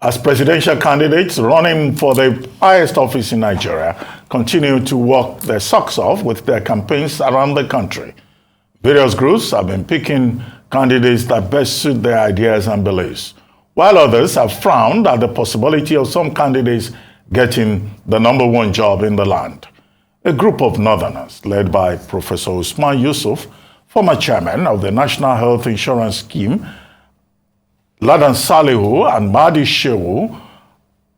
As presidential candidates running for the highest office in Nigeria continue to work their socks off with their campaigns around the country, various groups have been picking candidates that best suit their ideas and beliefs, while others have frowned at the possibility of some candidates getting the #1 job in the land. A group of northerners, led by Professor Usman Yusuf, former chairman of the National Health Insurance Scheme, Ladan Salihu and Mahdi Shehu,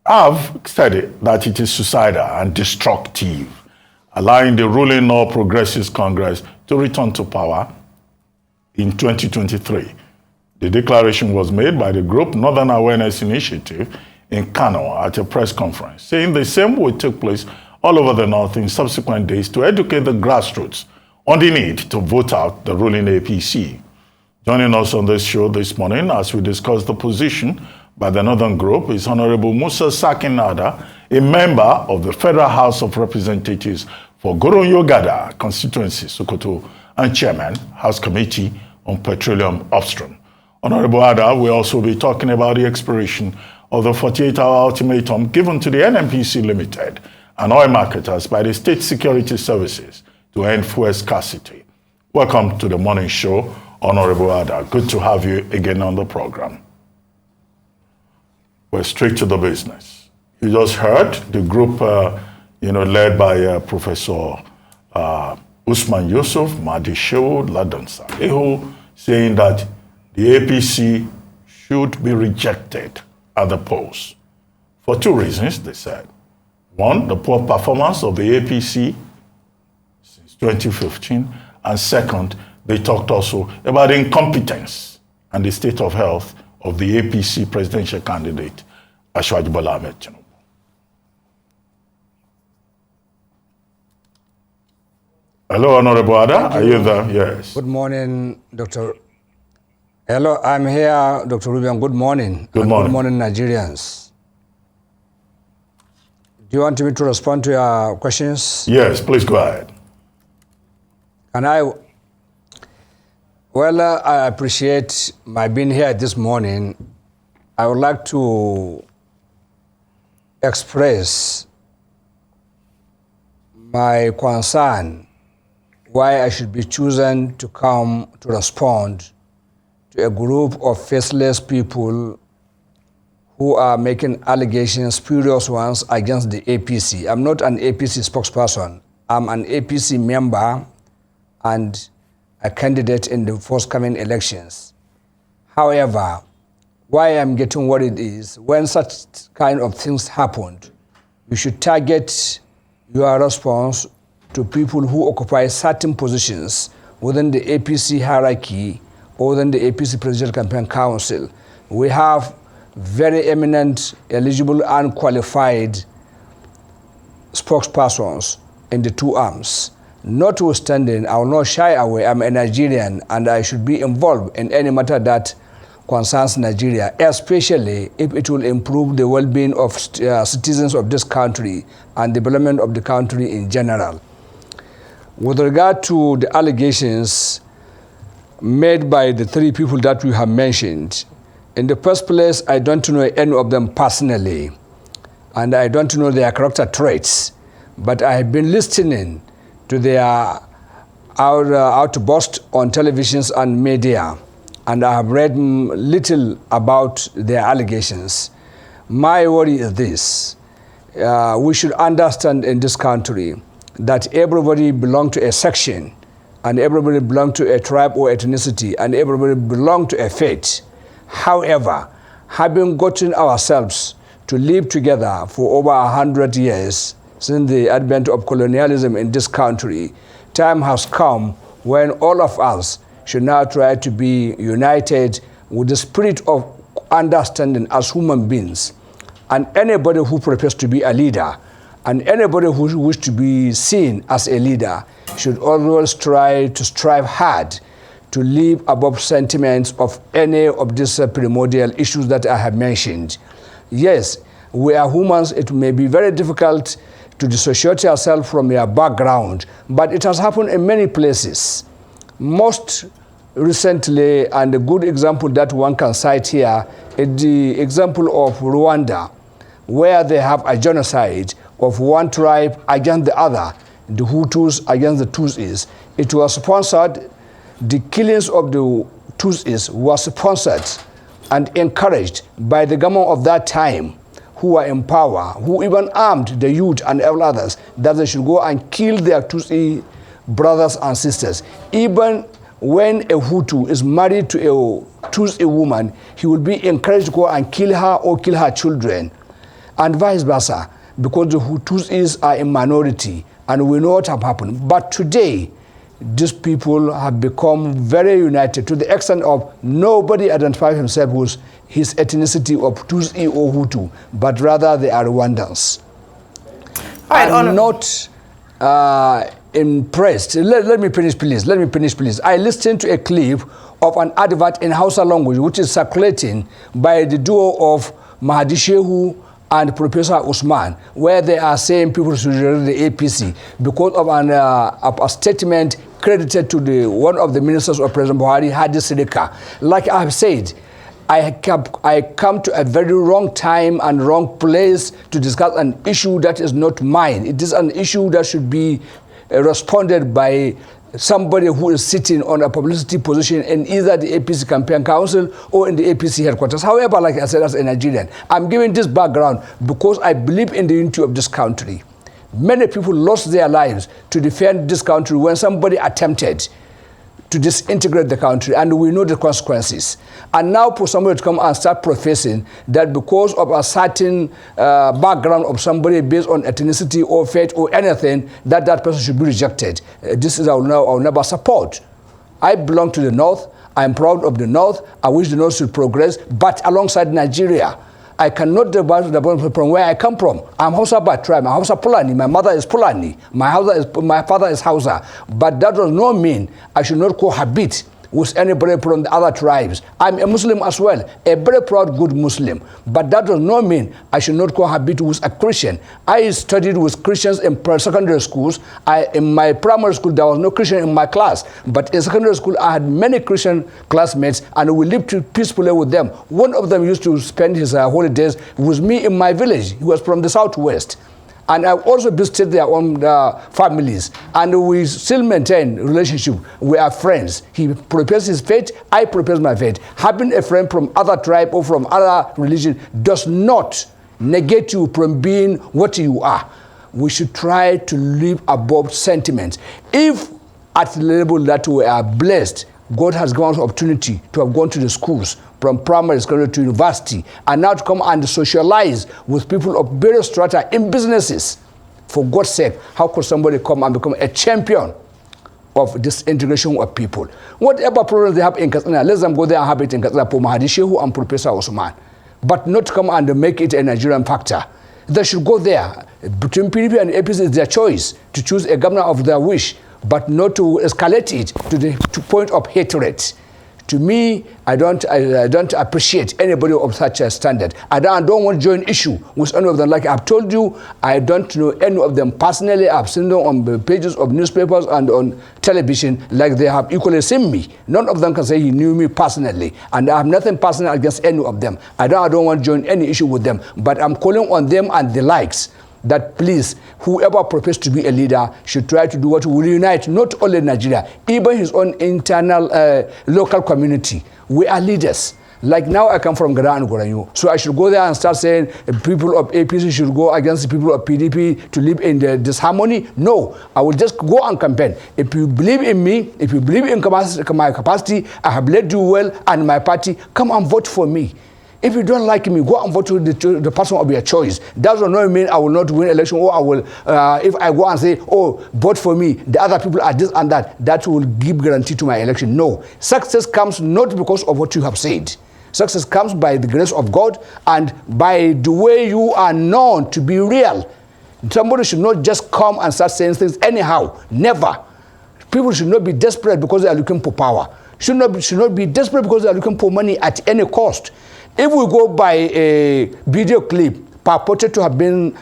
have stated that it is suicidal and destructive, allowing the ruling All Progressives Congress to return to power in 2023. The declaration was made by the group Northern Awareness Initiative in Kano at a press conference, saying the same will take place all over the North in subsequent days to educate the grassroots on the need to vote out the ruling APC. Joining us on this show this morning as we discuss the position by the Northern Group is Honorable Musa Sarkin Adar, a member of the Federal House of Representatives for Goronyo Gada Constituency, Sokoto, and Chairman, House Committee on Petroleum Upstream. Honorable Adar will also be talking about the expiration of the 48-hour ultimatum given to the NNPC Limited and oil marketers by the State Security Services to end fuel scarcity. Welcome to the morning show, Honorable Adar. Good to have you again on the program. We're straight to the business. You just heard the group, led by Professor Usman Yusuf, Mahdi Shehu, Ladan Salihu, saying that the APC should be rejected at the polls. For two reasons, they said. One, the poor performance of the APC since 2015, and second, they talked also about incompetence and the state of health of the APC presidential candidate, Asiwaju Bola Ahmed Tinubu. Hello, Honorable Adar. Are you there? Yes. Good morning, Dr. Hello, I'm here, Dr. Ruben. Good morning. Good morning. Good morning, Nigerians. Do you want me to respond to your questions? Yes, please go ahead. And I appreciate my being here this morning. I would like to express my concern why I should be chosen to come to respond to a group of faceless people who are making allegations, spurious ones, against the APC. I'm not an APC spokesperson. I'm an APC member and a candidate in the forthcoming elections. However, why I'm getting worried is when such kind of things happened, you should target your response to people who occupy certain positions within the APC hierarchy or within the APC Presidential Campaign Council. We have very eminent, eligible, and qualified spokespersons in the two arms. Notwithstanding, I will not shy away. I'm a Nigerian and I should be involved in any matter that concerns Nigeria, especially if it will improve the well-being of citizens of this country and development of the country in general. With regard to the allegations made by the three people that we have mentioned, in the first place, I don't know any of them personally, and I don't know their character traits, but I have been listening to their outburst on televisions and media, and I have read little about their allegations. My worry is this. We should understand in this country that everybody belongs to a section, and everybody belongs to a tribe or ethnicity, and everybody belongs to a faith. However, having gotten ourselves to live together for over 100 years since the advent of colonialism in this country, time has come when all of us should now try to be united with the spirit of understanding as human beings. And anybody who prepares to be a leader and anybody who wishes to be seen as a leader should always try to strive hard to live above sentiments of any of these primordial issues that I have mentioned. Yes, we are humans. It may be very difficult to dissociate yourself from your background, but it has happened in many places. Most recently, and a good example that one can cite here is the example of Rwanda, where they have a genocide of one tribe against the other, the Hutus against the Tutsis. It was sponsored, the killings of the Tutsis was sponsored and encouraged by the government of that time, who were in power, who even armed the youth and all others that they should go and kill their Tutsi brothers and sisters. Even when a Hutu is married to a Tutsi woman, he will be encouraged to go and kill her or kill her children, and vice versa, because the Tutsis are a minority, and we know what have happened. But today, these people have become very united to the extent of nobody identifies himself with his ethnicity of Tutsi or Hutu, but rather they are Rwandans. I'm not impressed. Let me finish, please. Let me finish, please. I listened to a clip of an advert in Hausa language, which is circulating by the duo of Mahdi Shehu and Professor Usman, where they are saying people should read the APC because of a statement credited to one of the ministers of President Buhari, Hadi Sidika. Like I have said, I come to a very wrong time and wrong place to discuss an issue that is not mine. It is an issue that should be responded by somebody who is sitting on a publicity position in either the APC campaign council or in the APC headquarters. However, like I said, as a Nigerian, I'm giving this background because I believe in the unity of this country. Many people lost their lives to defend this country when somebody attempted to disintegrate the country, and we know the consequences. And now for somebody to come and start professing that because of a certain background of somebody based on ethnicity or faith or anything, that person should be rejected. This is I will never support. I belong to the North. I'm proud of the North. I wish the North should progress, but alongside Nigeria. I cannot divide from where I come from. I'm Hausa by tribe. I'm Hausa Fulani. My mother is Fulani. My father is Hausa. But that does not mean I should not cohabit with anybody from the other tribes. I'm a Muslim as well, a very proud, good Muslim. But that does not mean I should not cohabit with a Christian. I studied with Christians in secondary schools. In my primary school, there was no Christian in my class. But in secondary school, I had many Christian classmates, and we lived peacefully with them. One of them used to spend his holidays with me in my village. He was from the southwest. And I also visited their own families, and we still maintain relationship. We are friends. He professes his faith, I profess my faith. Having a friend from other tribe or from other religion does not negate you from being what you are. We should try to live above sentiments. If at the level that we are blessed, God has given us opportunity to have gone to the schools, from primary school to university, and now to come and socialize with people of various strata in businesses. For God's sake, how could somebody come and become a champion of this integration of people? Whatever problems they have in Katsina, let them go there and have it in Katsina for Mahdi Shehu and Professor Osman. But not come and make it a Nigerian factor. They should go there. Between PDP and APC, it's their choice to choose a governor of their wish, but not to escalate it to the point of hatred. To me, I don't appreciate anybody of such a standard. I don't want to join issue with any of them. Like I've told you, I don't know any of them personally. I've seen them on the pages of newspapers and on television, like they have equally seen me. None of them can say he knew me personally, and I have nothing personal against any of them. I don't want to join any issue with them, but I'm calling on them and the likes that please, whoever professes to be a leader should try to do what will unite not only Nigeria, even his own internal local community. We are leaders. Like now I come from Gada and Goronyo, so I should go there and start saying people of APC should go against the people of PDP to live in the disharmony. No, I will just go and campaign. If you believe in me, if you believe in my capacity, I have led you well and my party, come and vote for me. If you don't like me, go and vote to the person of your choice. That does not mean I will not win election, or I will, if I go and say, oh, vote for me, the other people are this and that, that will give guarantee to my election. No. Success comes not because of what you have said. Success comes by the grace of God and by the way you are known to be real. Somebody should not just come and start saying things anyhow. Never. People should not be desperate because they are looking for power. Should not be desperate because they are looking for money at any cost. If we go by a video clip purported to have been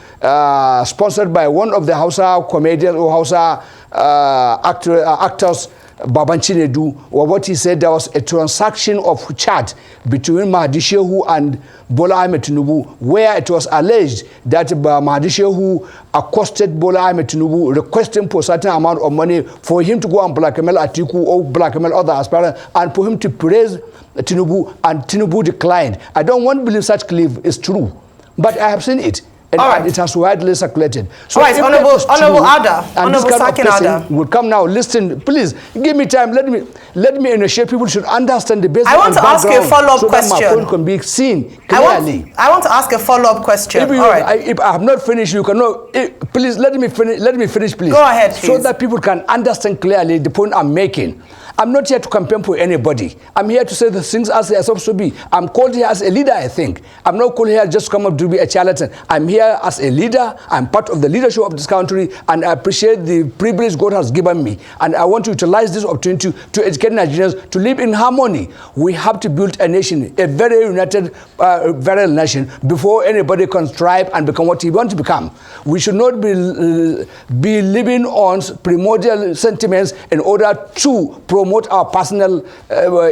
sponsored by one of the Hausa comedians or Hausa actors Babanchinedu, or what he said, there was a transaction of chat between Mahdi Shehu and Bola Ahmed Tinubu, where it was alleged that Mahdi Shehu accosted Bola Ahmed Tinubu, requesting for a certain amount of money for him to go and blackmail Atiku or blackmail other aspirants, and for him to praise Tinubu, and Tinubu declined. I don't want to believe such claim is true, but I have seen it. And it has widely circulated. So Honorable Adar, Honorable Sarkin Adar will come now. Listen, please give me time. Let me initiate. People should understand the basic. I want to ask you a follow-up question. So that my point can be seen clearly. I want to ask a follow-up question. If I have not finished, you cannot. Please let me finish. Let me finish, please. Go ahead, please. So that people can understand clearly the point I'm making. I'm not here to campaign for anybody. I'm here to say the things as they are supposed to be. I'm called here as a leader, I think. I'm not called here just to come up to be a charlatan. I'm here as a leader. I'm part of the leadership of this country, and I appreciate the privilege God has given me. And I want to utilize this opportunity to educate Nigerians to live in harmony. We have to build a nation, a very united, very nation, before anybody can strive and become what he wants to become. We should not be living on primordial sentiments in order to promote our personal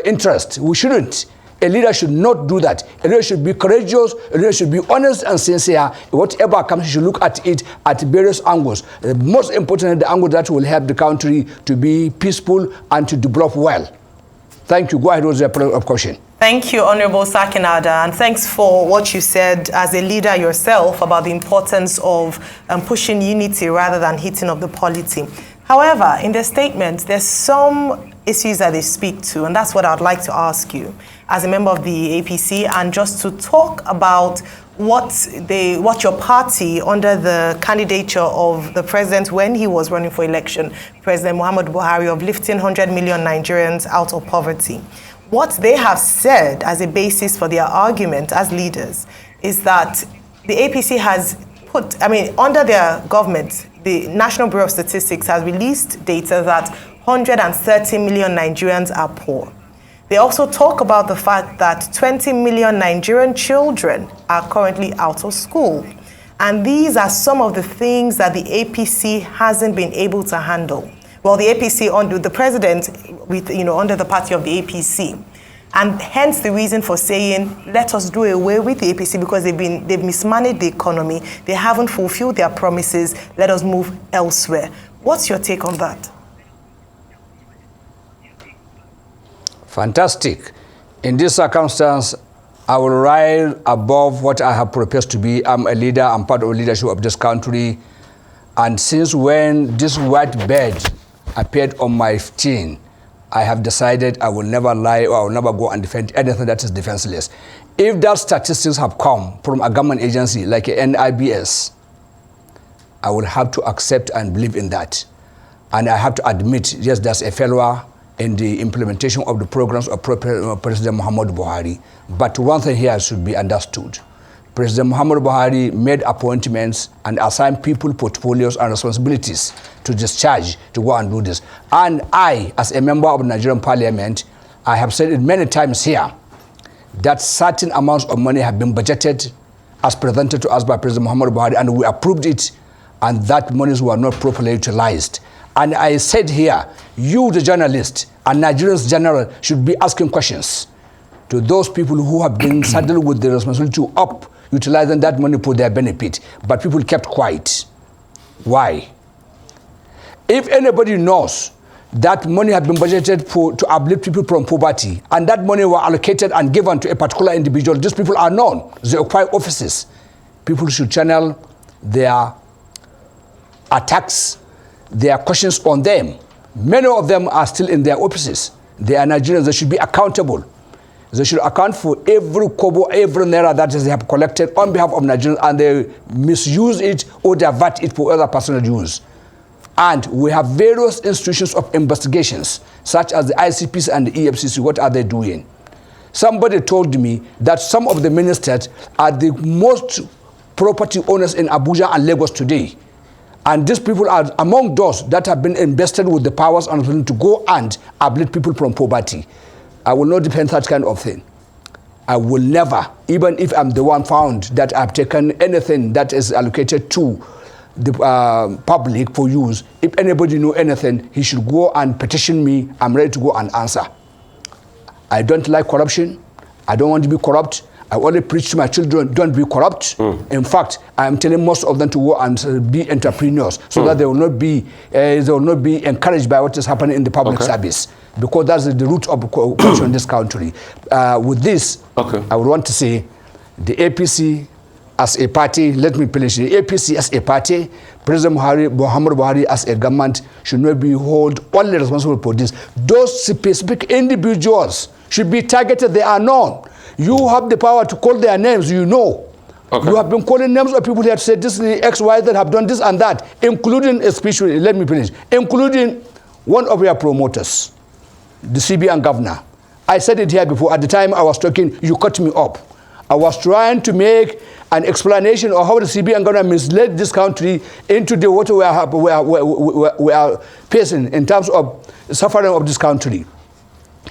interest. We shouldn't. A leader should not do that. A leader should be courageous. A leader should be honest and sincere. Whatever comes, you should look at it at various angles. The most important, the angle that will help the country to be peaceful and to develop well. Thank you. Go ahead with the question. Thank you, Honorable Sarkin Adar, and thanks for what you said as a leader yourself about the importance of pushing unity rather than hitting of the polity. However, in the statement, there's some issues that they speak to, and that's what I'd like to ask you as a member of the APC, and just to talk about what your party, under the candidature of the president when he was running for election, President Muhammadu Buhari, of lifting 100 million Nigerians out of poverty. What they have said as a basis for their argument as leaders is that the APC has put, under their government, the National Bureau of Statistics has released data that 130 million Nigerians are poor. They also talk about the fact that 20 million Nigerian children are currently out of school. And these are some of the things that the APC hasn't been able to handle. Well, the APC under the president, under the party of the APC. And hence the reason for saying, let us do away with the APC, because they've mismanaged the economy. They haven't fulfilled their promises. Let us move elsewhere. What's your take on that? Fantastic. In this circumstance, I will rise above what I have proposed to be. I'm a leader. I'm part of the leadership of this country. And since when this white bird appeared on my chin, I have decided I will never lie, or I will never go and defend anything that is defenseless. If that statistics have come from a government agency like a NIBS, I will have to accept and believe in that. And I have to admit, yes, there's a failure in the implementation of the programs of President Muhammadu Buhari. But one thing here should be understood. President Muhammadu Buhari made appointments and assigned people portfolios and responsibilities to discharge, to go and do this. And I, as a member of the Nigerian Parliament, I have said it many times here, that certain amounts of money have been budgeted as presented to us by President Muhammadu Buhari, and we approved it, and that monies were not properly utilized. And I said here, you, the journalist, and Nigerians general, should be asking questions to those people who have been saddled with the responsibility of utilizing that money for their benefit. But people kept quiet. Why? If anybody knows that money had been budgeted to uplift people from poverty, and that money were allocated and given to a particular individual, these people are known. They occupy offices. People should channel their attacks, their questions on them. Many of them are still in their offices. They are Nigerians. They should be accountable. They should account for every kobo, every naira that they have collected on behalf of Nigerians, and they misuse it or divert it for other personal use. And we have various institutions of investigations, such as the ICPs and the EFCC. What are they doing? Somebody told me that some of the ministers are the most property owners in Abuja and Lagos today. And these people are among those that have been invested with the powers and to go and uplift people from poverty. I will not defend that kind of thing. I will never, even if I'm the one found that I've taken anything that is allocated to the public for use. If anybody know anything, he should go and petition me. I'm ready to go and answer. I don't like corruption. I don't want to be corrupt. I only preach to my children, don't be corrupt. In fact, I am telling most of them to go and be entrepreneurs so that they will not be encouraged by what is happening in the public service, because that's the root of corruption in this country. With this, I would want to say the APC as a party, let me finish, the APC as a party, President Muhammad Buhari as a government should not be held only responsible for this. Those specific individuals should be targeted. They are known. You have the power to call their names, you know. You have been calling names of people who have said this is the X, Y, that have done this and that, including, especially, let me finish, including one of your promoters, the CBN governor. I said it here before. At the time I was talking, you cut me up. I was trying to make an explanation of how the CBN governor misled this country into the water we are facing in terms of suffering of this country.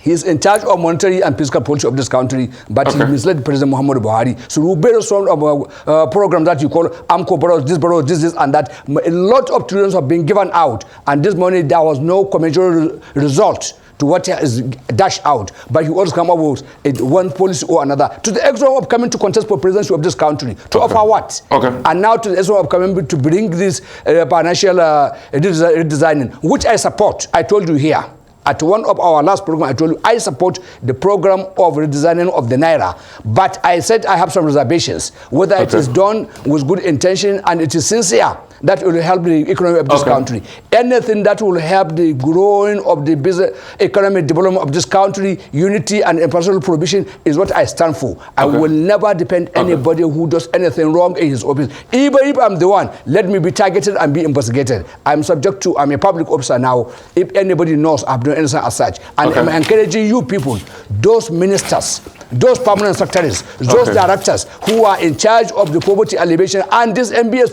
He is in charge of monetary and fiscal policy of this country, but he misled President Muhammad Buhari. So we bear some of a program that you call AMCO borrows, this, and that. A lot of trillions have been given out, and this money, there was no commensurate result to what is dashed out, but you always come up with one policy or another, to the extent of coming to contest for presidency of this country, to offer what? And now to the extent of coming to bring this financial redesigning, which I support. I told you here, at one of our last program, I told you I support the program of redesigning of the Naira, but I said I have some reservations, whether it is done with good intention and it is sincere, that will help the economy of this country. Anything that will help the growing of the business, economic development of this country, unity and impartial provision is what I stand for. I will never depend anybody who does anything wrong in his office. Even if I'm the one, let me be targeted and be investigated. I'm subject to, I'm a public officer now. If anybody knows I've done anything as such. And I'm encouraging you people, those ministers, those permanent secretaries, those directors who are in charge of the poverty alleviation and this MBS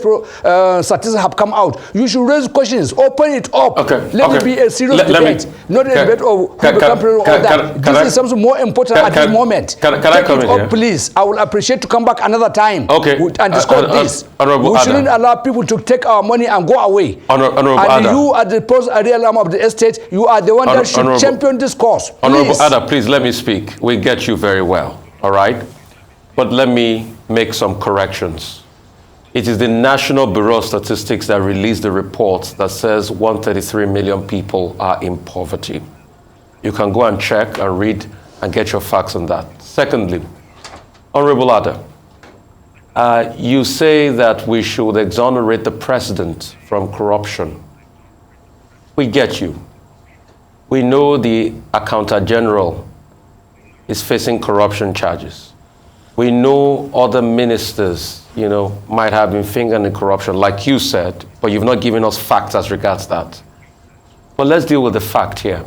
statistics have come out. You should raise questions, open it up. Let it be a serious debate, not a debate of who become president or that. This is something more important at this moment. Can I come in here? Please, I will appreciate to come back another time and discuss this. We shouldn't allow people to take our money and go away. And you, at the post-real arm of the estate, you are the one that should champion this cause. Honorable Adar, please let me speak. We get you very well, all right? But let me make some corrections. It is the National Bureau of Statistics that released the report that says 133 million people are in poverty. You can go and check and read and get your facts on that. Secondly, Honorable Adar, you say that we should exonerate the president from corruption. We get you. We know the Accountant General is facing corruption charges. We know other ministers, you know, might have been fingered in corruption, like you said, but you've not given us facts as regards that. But let's deal with the fact here.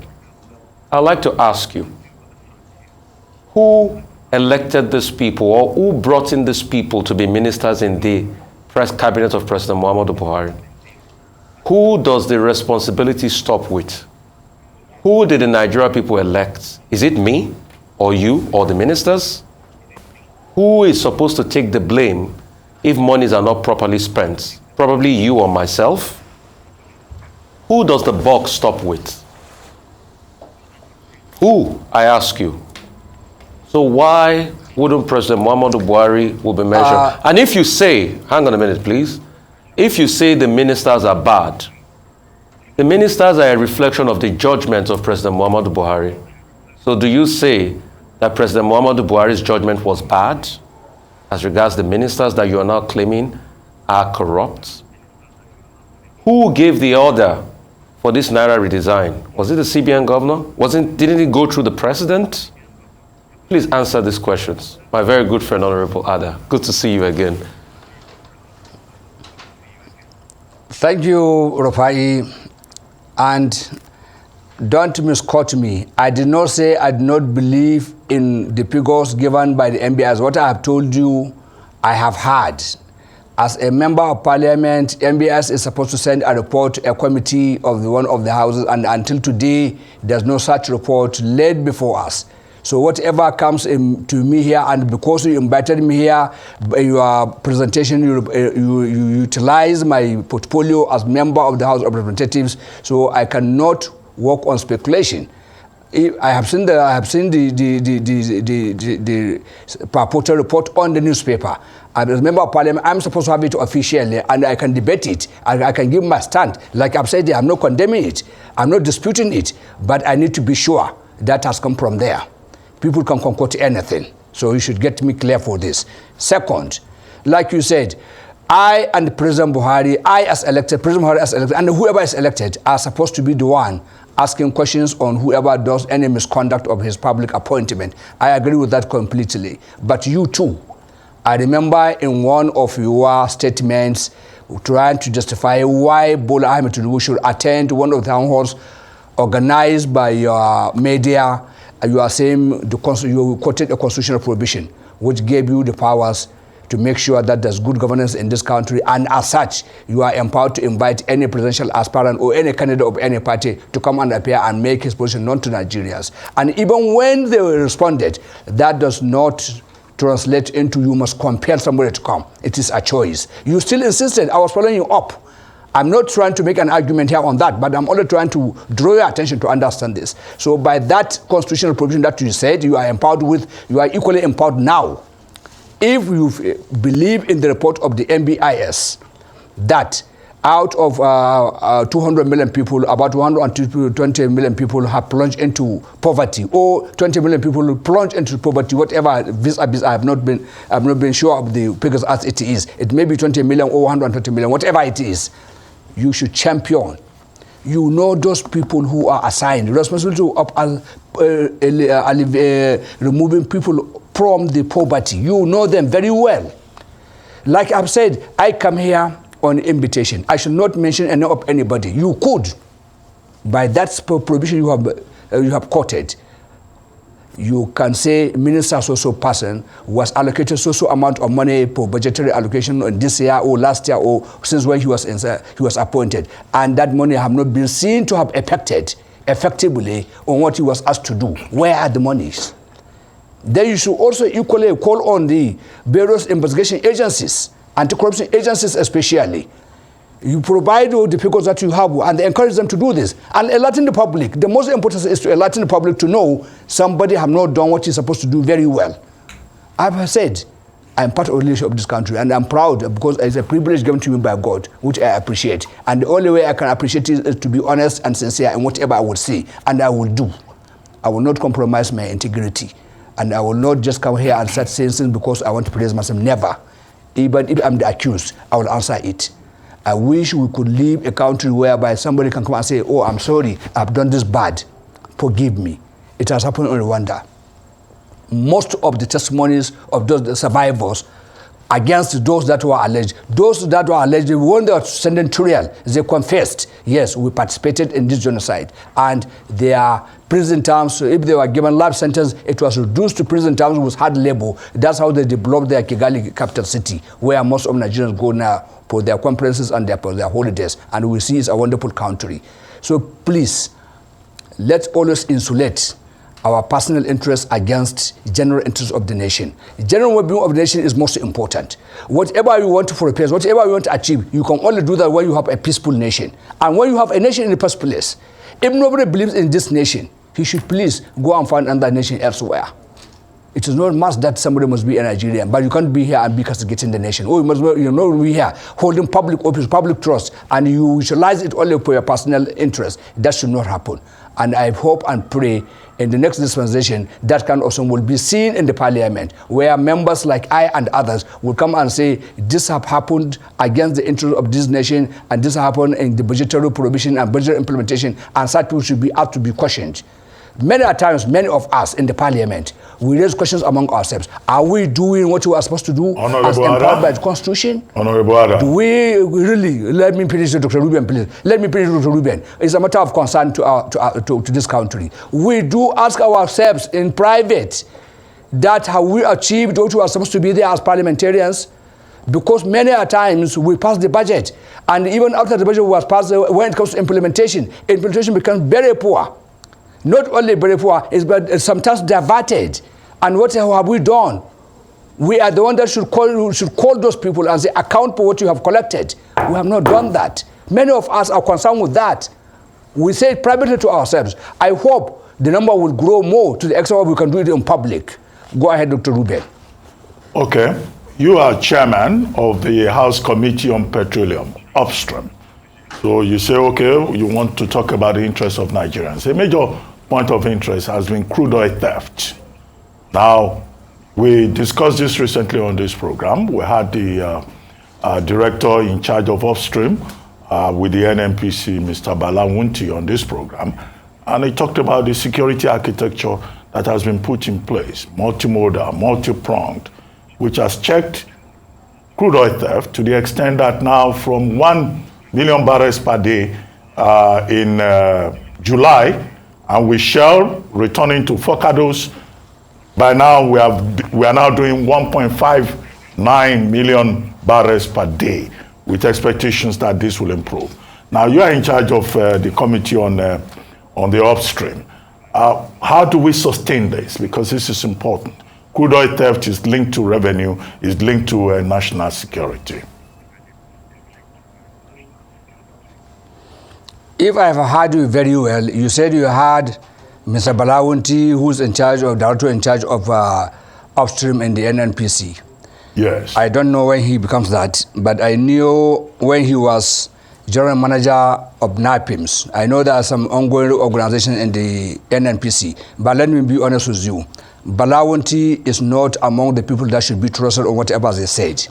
I'd like to ask you, who elected these people, or who brought in these people to be ministers in the cabinet of President Muhammadu Buhari? Who does the responsibility stop with? Who did the Nigeria people elect? Is it me, or you, or the ministers? Who is supposed to take the blame if monies are not properly spent? Probably you or myself. Who does the buck stop with? Who, I ask you. So why wouldn't President Muhammadu Buhari will be mentioned? And if you say, hang on a minute please, if you say the ministers are bad, the ministers are a reflection of the judgment of President Muhammadu Buhari. So do you say that President Muhammadu Buhari's judgment was bad as regards the ministers that you are now claiming are corrupt? Who gave the order for this Naira redesign? Was it the CBN governor? Didn't it go through the president? Please answer these questions. My very good friend, Honorable Adar. Good to see you again. Thank you, Rufai. And don't misquote me. I did not say I did not believe in the figures given by the MBS. What I have told you, I have heard. As a member of parliament, MBS is supposed to send a report to a committee of one of the houses, and until today, there's no such report laid before us. So whatever comes to me here, and because you invited me here, your presentation, you utilize my portfolio as member of the House of Representatives, so I cannot work on speculation. I have seen the purported report on the newspaper. As a member of parliament, I'm supposed to have it officially, and I can debate it. I can give my stand. Like I've said, I'm not condemning it. I'm not disputing it. But I need to be sure that has come from there. People can concoct anything. So you should get me clear for this. Second, like you said, I and President Buhari, I as elected, President Buhari as elected, and whoever is elected are supposed to be the one asking questions on whoever does any misconduct of his public appointment. I agree with that completely. But you too, I remember in one of your statements trying to justify why Bola Ahmed Tinubu should attend one of the town halls organized by your media. You are saying you quoted a constitutional provision which gave you the powers to make sure that there's good governance in this country, and as such, you are empowered to invite any presidential aspirant or any candidate of any party to come and appear and make his position known to Nigerians. And even when they responded, that does not translate into you must compel somebody to come. It is a choice. You still insisted. I was following you up. I'm not trying to make an argument here on that, but I'm only trying to draw your attention to understand this. So by that constitutional provision that you said you are empowered with, you are equally empowered now. If you believe in the report of the MBIS that out of 200 million people, about 120 million people have plunged into poverty, or 20 million people plunged into poverty, whatever vis-a-vis, I have not been sure of the figures as it is. It may be 20 million or 120 million, whatever it is. You should champion. You know those people who are assigned responsibility of removing people from the poverty. You know them very well. Like I've said, I come here on invitation. I should not mention any of anybody. You could, by that provision you have quoted, you can say Minister so person was allocated so amount of money for budgetary allocation in this year or last year or since when he was appointed, and that money have not been seen to have affected effectively on what he was asked to do. Where are the monies? Then you should also equally call on the various investigation agencies, anti-corruption agencies especially. You provide all the figures that you have and encourage them to do this. And alerting the public. The most important is to alerting the public to know somebody have not done what he's supposed to do very well. I've said, I'm part of the leadership of this country, and I'm proud because it's a privilege given to me by God, which I appreciate. And the only way I can appreciate it is to be honest and sincere in whatever I will say, and I will do. I will not compromise my integrity. And I will not just come here and start saying things because I want to praise myself. Never. Even if I'm the accused, I will answer it. I wish we could live a country whereby somebody can come and say, oh, I'm sorry, I've done this bad. Forgive me. It has happened in Rwanda. Most of the testimonies of those survivors against those that were alleged, when they were sentenced to trial, they confessed, yes, we participated in this genocide. And their prison terms, so if they were given life sentence, it was reduced to prison terms with hard labor. That's how they developed their Kigali capital city, where most of Nigerians go now for their conferences and their holidays. And we see it's a wonderful country. So please, let's always insulate our personal interests against general interests of the nation. General well-being of the nation is most important. Whatever you want for a place, whatever you want to achieve, you can only do that when you have a peaceful nation. And when you have a nation in the first place, if nobody believes in this nation, he should please go and find another nation elsewhere. It is not must that somebody must be a Nigerian, but you can't be here and be castigating the nation. Oh, you must be here holding public office, public trust, and you utilize it only for your personal interest. That should not happen. And I hope and pray in the next dispensation that kind of thing will be seen in the parliament, where members like I and others will come and say, this have happened against the interest of this nation, and this happened in the budgetary provision and budget implementation, and such people should be out to be questioned. Many times, many of us in the parliament, we raise questions among ourselves. Are we doing what we are supposed to do as empowered by the Constitution? Honorable Adar. Do we really, let me finish, Dr. Ruben, please. Let me finish, Dr. Ruben. It's a matter of concern to this country. We do ask ourselves in private that have we achieved what we are supposed to be there as parliamentarians? Because many times we pass the budget, and even after the budget was passed, when it comes to implementation becomes very poor. Not only very poor, but sometimes diverted. And what have we done? We are the one that should call those people and say, account for what you have collected. We have not done that. Many of us are concerned with that. We say it privately to ourselves. I hope the number will grow more to the extent we can do it in public. Go ahead, Dr. Ruben. Okay. You are chairman of the House Committee on Petroleum, upstream. So you say, okay, you want to talk about the interests of Nigerians. A major point of interest has been crude oil theft. Now, we discussed this recently on this program. We had the director in charge of upstream with the NNPC, Mr. Balawunti, on this program. And he talked about the security architecture that has been put in place, multimodal, multi-pronged, which has checked crude oil theft to the extent that now from 1 million barrels per day in July, and with Shell returning to Focados, by now we are now doing 1.59 million barrels per day, with expectations that this will improve. Now you are in charge of the committee on the upstream. How do we sustain this? Because this is important. Crude oil theft is linked to revenue, is linked to national security. If I have heard you very well, you said you had Mr. Balawunti, who's in charge of, director in charge of upstream in the NNPC. Yes. I don't know when he becomes that, but I knew when he was general manager of NAPIMS. I know there are some ongoing organizations in the NNPC, but let me be honest with you. Balawunti is not among the people that should be trusted or whatever they said.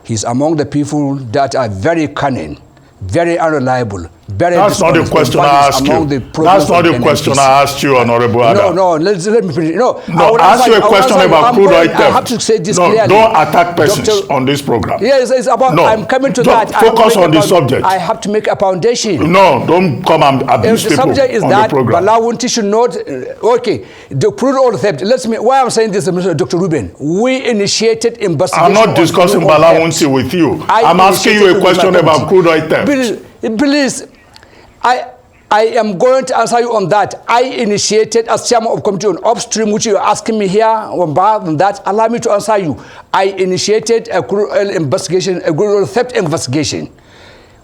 He's among the people that are very cunning, very unreliable, very That's not the question I asked you. That's not the question I asked you, Honorable Adar. No, let me finish. No, ask you a question about crude oil theft. I have to say this clearly. Don't attack persons on this program. Yes, it's about, I'm coming to that. Focus on the subject. I have to make a foundation. No, don't come and abuse people on the program. The subject is that Balawunti should not, okay, the crude oil theft, why I'm saying this, Dr. Ruben, we initiated investigation. I'm not discussing Balawunti with you. I'm asking you a question about crude oil theft. Please, I am going to answer you on that. I initiated as chairman of committee on upstream, which you are asking me here on that. Allow me to answer you. I initiated a crude oil investigation, a crude oil theft investigation.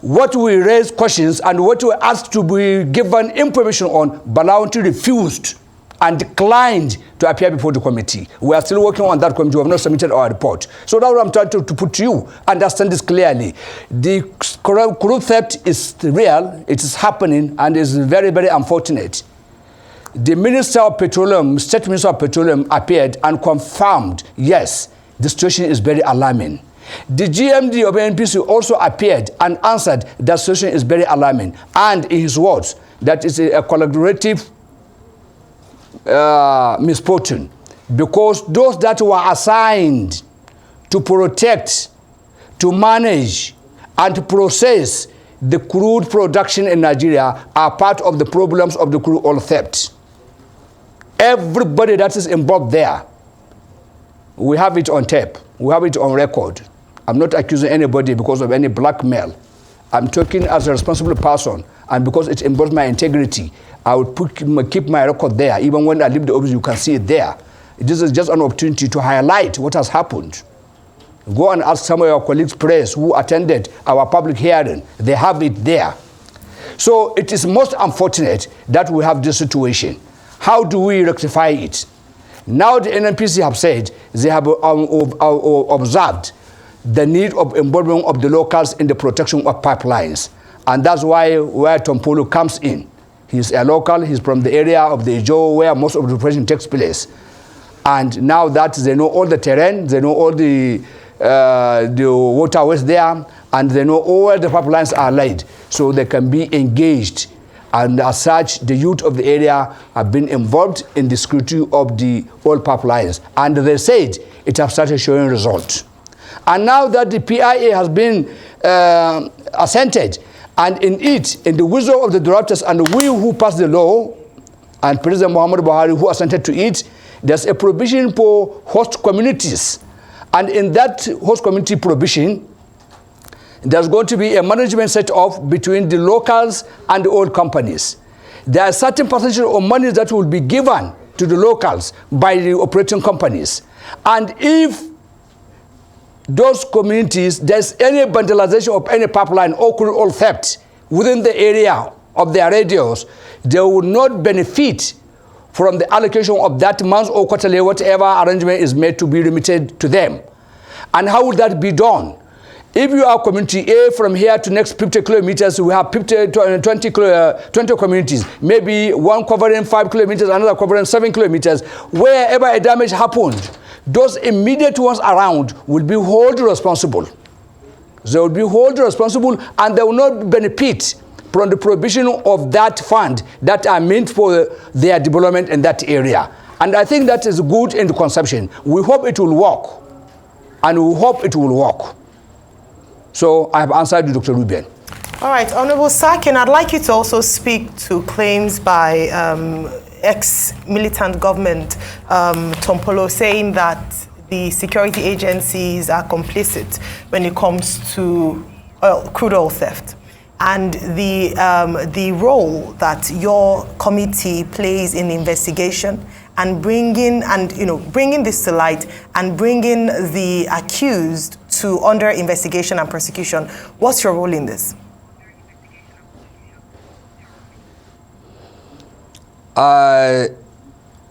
What we raised questions and what we asked to be given information on, Balawunti refused and declined to appear before the committee. We are still working on that committee. We have not submitted our report. So that's what I'm trying to put to you. Understand this clearly. The crude theft is real, it is happening, and is very, very unfortunate. The Minister of Petroleum, State Minister of Petroleum appeared and confirmed, yes, the situation is very alarming. The GMD of NPC also appeared and answered that the situation is very alarming. And in his words, that is a collaborative misfortune, because those that were assigned to protect, to manage, and to process the crude production in Nigeria are part of the problems of the crude oil theft. Everybody that is involved there, we have it on tape, we have it on record. I'm not accusing anybody because of any blackmail. I'm talking as a responsible person, and because it involves my integrity, I would keep my record there. Even when I leave the office, you can see it there. This is just an opportunity to highlight what has happened. Go and ask some of your colleagues, press, who attended our public hearing. They have it there. So it is most unfortunate that we have this situation. How do we rectify it? Now the NNPC have said they have observed the need of involvement of the locals in the protection of pipelines. And that's where Tompolo comes in. He's a local, he's from the area of the Ijo where most of the operation takes place. And now that they know all the terrain, they know all the waterways there, and they know all where the pipelines are laid, so they can be engaged. And as such, the youth of the area have been involved in the scrutiny of the oil pipelines. And they said it has started showing results. And now that the PIA has been assented, and in it, in the wisdom of the directors and we who passed the law, and President Muhammad Buhari who assented to it, there's a provision for host communities. And in that host community provision, there's going to be a management set off between the locals and the oil companies. there are certain percentage of money that will be given to the locals by the operating companies. And if those communities, there's any vandalization of any pipeline or crude oil theft within the area of their radios, they will not benefit from the allocation of that month or quarterly, whatever arrangement is made to be remitted to them. And how would that be done? If you are community A, from here to next 50 kilometers, we have 20 communities, maybe one covering 5 kilometers, another covering 7 kilometers. Wherever a damage happened, those immediate ones around will be held responsible. They will be held responsible, and they will not benefit from the provision of that fund that are meant for their development in that area. And I think that is good in the conception. We hope it will work, and we hope it will work. So I have answered you, Dr. Ruben. All right, Honorable Sarkin, I'd like you to also speak to claims by ex-militant government Tompolo, saying that the security agencies are complicit when it comes to crude oil theft, and the role that your committee plays in the investigation and bringing this to light and bringing the accused to under investigation and prosecution. What's your role in this?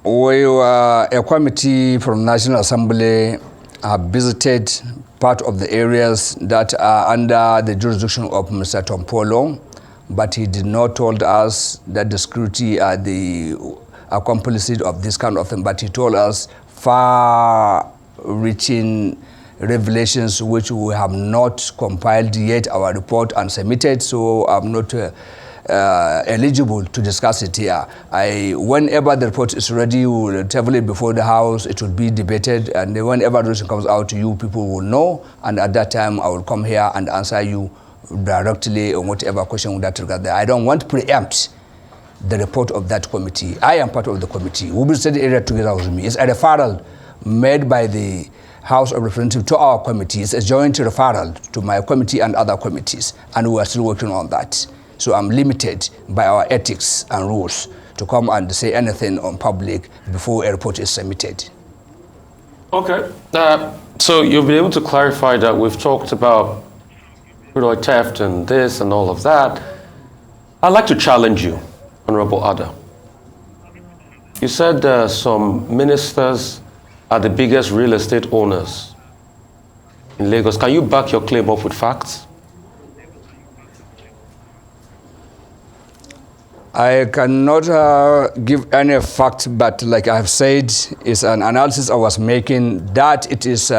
We were a committee from National Assembly have visited part of the areas that are under the jurisdiction of Mr. Tompolo, but he did not told us that the security are the accomplices of this kind of thing, but he told us far-reaching revelations which we have not compiled yet our report and submitted, so I'm not eligible to discuss it here. Whenever the report is ready, we will table it before the House, it will be debated, and whenever the resolution comes out to you, people will know, and at that time I will come here and answer you directly on whatever question that regard there. I don't want to preempt the report of that committee. I am part of the committee. We will study the area together with me. It's a referral made by the House of Representatives to our committee. It's a joint referral to my committee and other committees, and we are still working on that. So I'm limited by our ethics and rules to come and say anything on public before a report is submitted. Okay. So you'll be able to clarify that we've talked about crude oil theft and this and all of that. I'd like to challenge you, Honorable Adar. You said some ministers are the biggest real estate owners in Lagos. Can you back your claim up with facts? I cannot give any fact, but like I have said, it's an analysis I was making that it is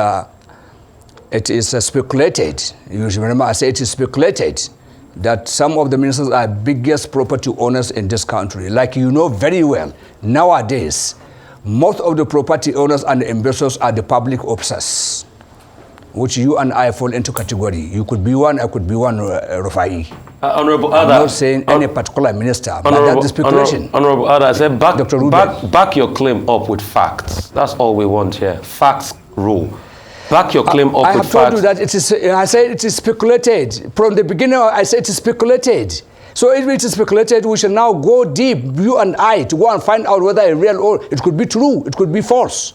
speculated. You should remember I said it is speculated that some of the ministers are biggest property owners in this country. Like you know very well, nowadays, most of the property owners and the investors are the public officers, which you and I fall into category. You could be one, I could be one, Rufai. Honorable I'm Adar, not saying any particular minister, but that's speculation. Honorable Adar, I said back your claim up with facts. That's all we want here. Facts rule. Back your claim up with facts. I have told you that it is. I said it is speculated. From the beginning, I said it is speculated. So if it is speculated, we should now go deep, you and I, to go and find out whether it's real or it could be true, it could be false.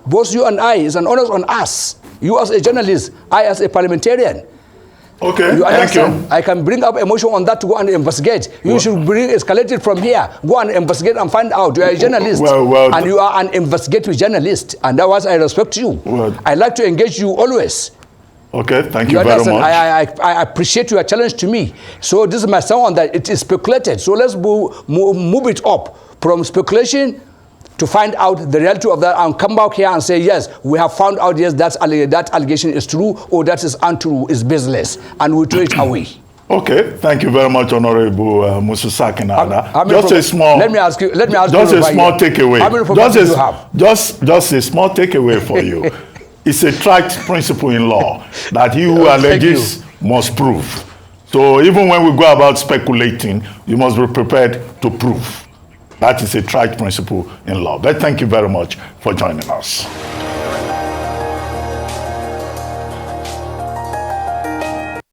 Both you and I, is an honor on us. You as a journalist, I as a parliamentarian. Okay, thank you. I can bring up emotion on that to go and investigate. You should escalate it from here. Go and investigate and find out. You are a journalist. And you are an investigative journalist. And that was I respect you. I like to engage you always. Okay, thank you very much. I appreciate your challenge to me. So this is my sound on that. It is speculated. So let's move it up from speculation to find out the reality of that and come back here and say, yes, we have found out, yes, that allegation is true or that is untrue, is baseless, and we throw it away. Okay, thank you very much, Honorable Musa Sarkin. Just a small takeaway. How many properties do you have? Just a small takeaway for you. It's a trite principle in law that he who alleges must prove. So even when we go about speculating, you must be prepared to prove. That is a trite principle in law. But thank you very much for joining us.